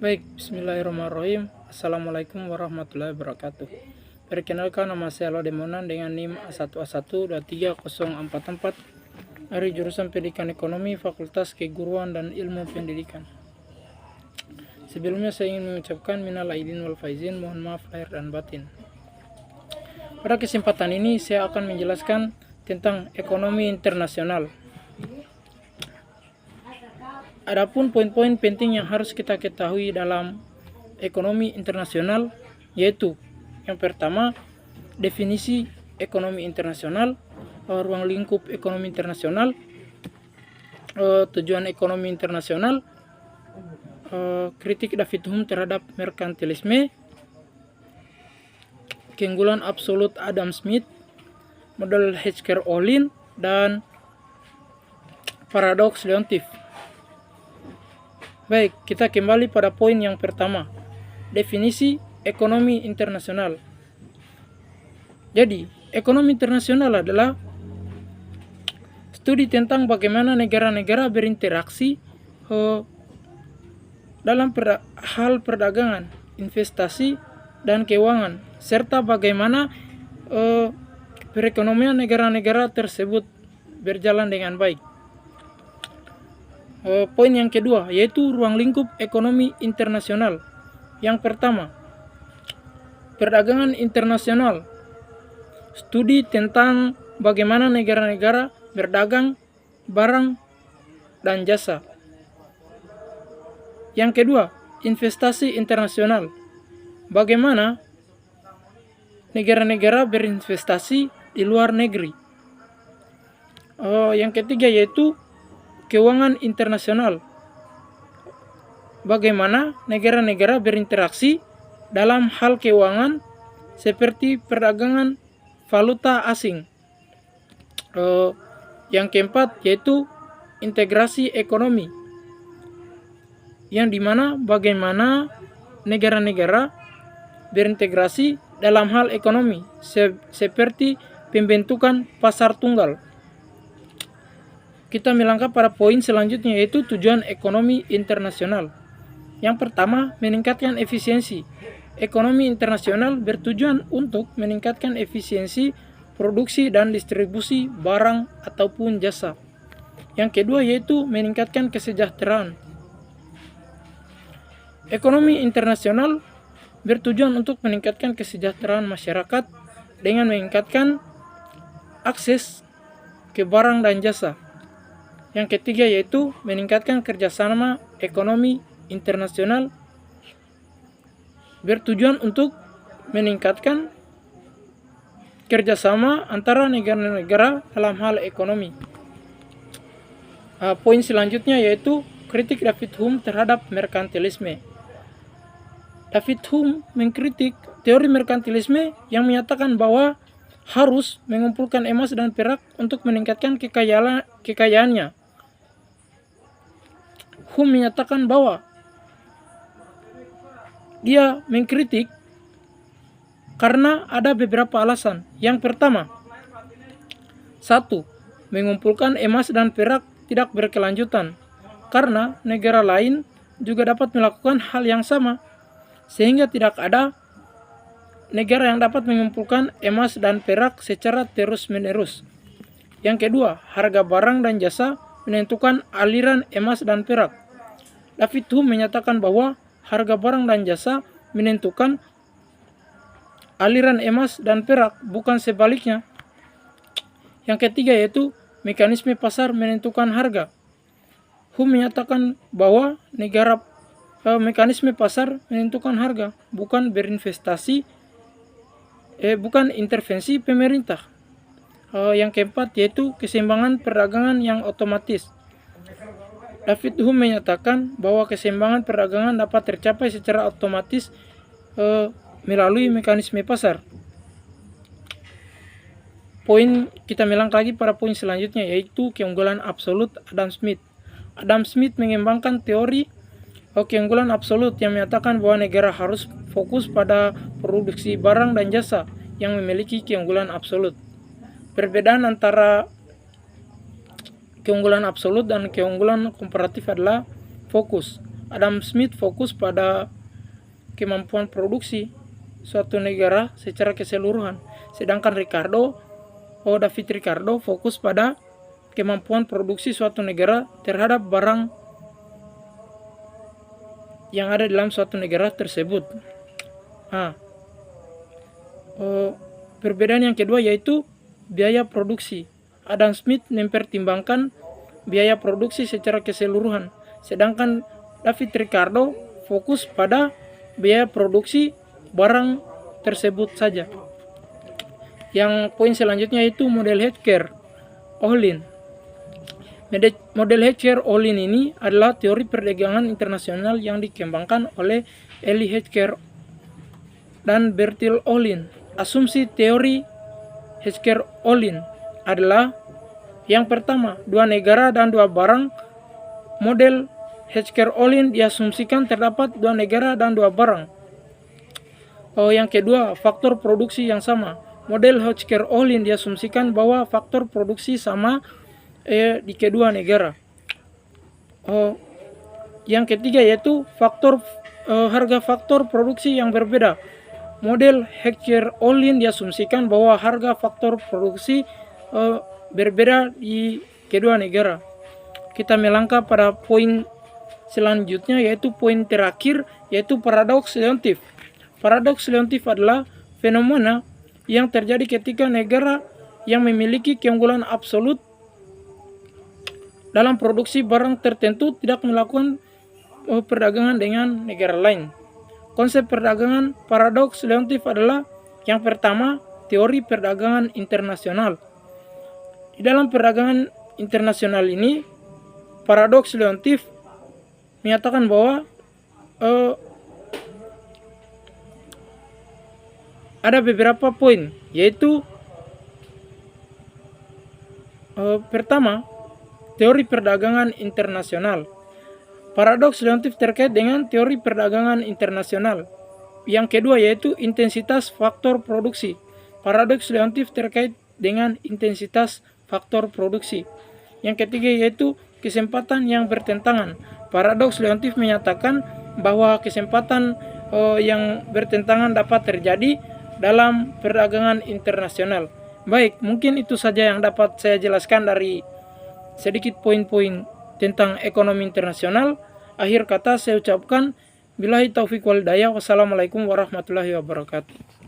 Baik, bismillahirrahmanirrahim. Assalamualaikum warahmatullahi wabarakatuh. Perkenalkan, nama saya Lademonan dengan NIM A11231044 dari jurusan Pendidikan Ekonomi, Fakultas Keguruan dan Ilmu Pendidikan. Sebelumnya saya ingin mengucapkan minal aidin wal faizin, mohon maaf lahir dan batin. Pada kesempatan ini saya akan menjelaskan tentang ekonomi internasional. Adapun poin-poin penting yang harus kita ketahui dalam ekonomi internasional yaitu yang pertama, definisi ekonomi internasional, ruang lingkup ekonomi internasional, tujuan ekonomi internasional, kritik David Hume terhadap merkantilisme, keunggulan absolut Adam Smith, model Hedger-Ohlin, dan paradoks Leontief. Baik, kita kembali pada poin yang pertama, definisi ekonomi internasional. Jadi, ekonomi internasional adalah studi tentang bagaimana negara-negara berinteraksi dalam hal perdagangan, investasi, dan keuangan, serta bagaimana perekonomian negara-negara tersebut berjalan dengan baik. Poin yang kedua yaitu ruang lingkup ekonomi internasional. Yang pertama, perdagangan internasional. Studi tentang bagaimana negara-negara berdagang barang dan jasa. Yang kedua, investasi internasional. Bagaimana negara-negara berinvestasi di luar negeri. Yang ketiga yaitu keuangan internasional. Bagaimana negara-negara berinteraksi dalam hal keuangan seperti perdagangan valuta asing. Yang keempat yaitu integrasi ekonomi, yang dimana bagaimana negara-negara berintegrasi dalam hal ekonomi seperti pembentukan pasar tunggal. Kita melangkah pada poin selanjutnya yaitu tujuan ekonomi internasional. Yang pertama, meningkatkan efisiensi. Ekonomi internasional bertujuan untuk meningkatkan efisiensi produksi dan distribusi barang ataupun jasa. Yang kedua yaitu meningkatkan kesejahteraan. Ekonomi internasional bertujuan untuk meningkatkan kesejahteraan masyarakat dengan meningkatkan akses ke barang dan jasa. Yang ketiga yaitu meningkatkan kerjasama ekonomi internasional bertujuan untuk meningkatkan kerjasama antara negara-negara dalam hal ekonomi. Poin selanjutnya yaitu kritik David Hume terhadap merkantilisme. David Hume mengkritik teori merkantilisme yang menyatakan bahwa harus mengumpulkan emas dan perak untuk meningkatkan kekayaannya. Hume menyatakan bahwa dia mengkritik karena ada beberapa alasan. Yang pertama, 1. Mengumpulkan emas dan perak tidak berkelanjutan karena negara lain juga dapat melakukan hal yang sama, sehingga tidak ada negara yang dapat mengumpulkan emas dan perak secara terus-menerus. Yang kedua, harga barang dan jasa menentukan aliran emas dan perak. David Hume menyatakan bahwa harga barang dan jasa menentukan aliran emas dan perak, bukan sebaliknya. Yang ketiga yaitu mekanisme pasar menentukan harga. Hume menyatakan bahwa mekanisme pasar menentukan harga, bukan bukan intervensi pemerintah. Yang keempat yaitu keseimbangan perdagangan yang otomatis. David Hume menyatakan bahwa keseimbangan perdagangan dapat tercapai secara otomatis melalui mekanisme pasar. Kita melangkah lagi pada poin selanjutnya yaitu keunggulan absolut Adam Smith. Adam Smith mengembangkan teori keunggulan absolut yang menyatakan bahwa negara harus fokus pada produksi barang dan jasa yang memiliki keunggulan absolut. Perbedaan antara keunggulan absolut dan keunggulan komparatif adalah fokus. Adam Smith fokus pada kemampuan produksi suatu negara secara keseluruhan. Sedangkan David Ricardo fokus pada kemampuan produksi suatu negara terhadap barang yang ada dalam suatu negara tersebut. Perbedaan yang kedua yaitu biaya produksi. Adam Smith mempertimbangkan biaya produksi secara keseluruhan, sedangkan David Ricardo fokus pada biaya produksi barang tersebut saja. Yang poin selanjutnya yaitu model Hetzker-Ohlin. Model Hetzker-Ohlin ini adalah teori perdagangan internasional yang dikembangkan oleh Elie Hetzker dan Bertil Ohlin. Asumsi teori Hetzker-Ohlin adalah yang pertama, 2 negara dan 2 barang. Model Hetzker-Ohlin diasumsikan terdapat 2 negara dan 2 barang. Yang kedua, faktor produksi yang sama. Model Hetzker-Ohlin diasumsikan bahwa faktor produksi sama di kedua negara. Yang ketiga yaitu harga faktor produksi yang berbeda. Model Hetzker-Ohlin diasumsikan bahwa harga faktor produksi berbeda di kedua negara. Kita melangkah pada poin selanjutnya yaitu poin terakhir yaitu paradoks Leontief. Paradoks Leontief adalah fenomena yang terjadi ketika negara yang memiliki keunggulan absolut dalam produksi barang tertentu tidak melakukan perdagangan dengan negara lain. Konsep perdagangan paradoks Leontief adalah yang pertama, teori perdagangan internasional. Di dalam perdagangan internasional ini, paradoks Leontief menyatakan bahwa ada beberapa poin, yaitu pertama, teori perdagangan internasional. Paradoks Leontief terkait dengan teori perdagangan internasional. Yang kedua yaitu intensitas faktor produksi. Paradoks Leontief terkait dengan intensitas faktor produksi. Yang ketiga yaitu kesempatan yang bertentangan. Paradoks Leontief menyatakan bahwa kesempatan yang bertentangan dapat terjadi dalam perdagangan internasional. Baik, mungkin itu saja yang dapat saya jelaskan dari sedikit poin-poin tentang ekonomi internasional. Akhir kata saya ucapkan billahi taufiq wal hidayah. Wassalamualaikum warahmatullahi wabarakatuh.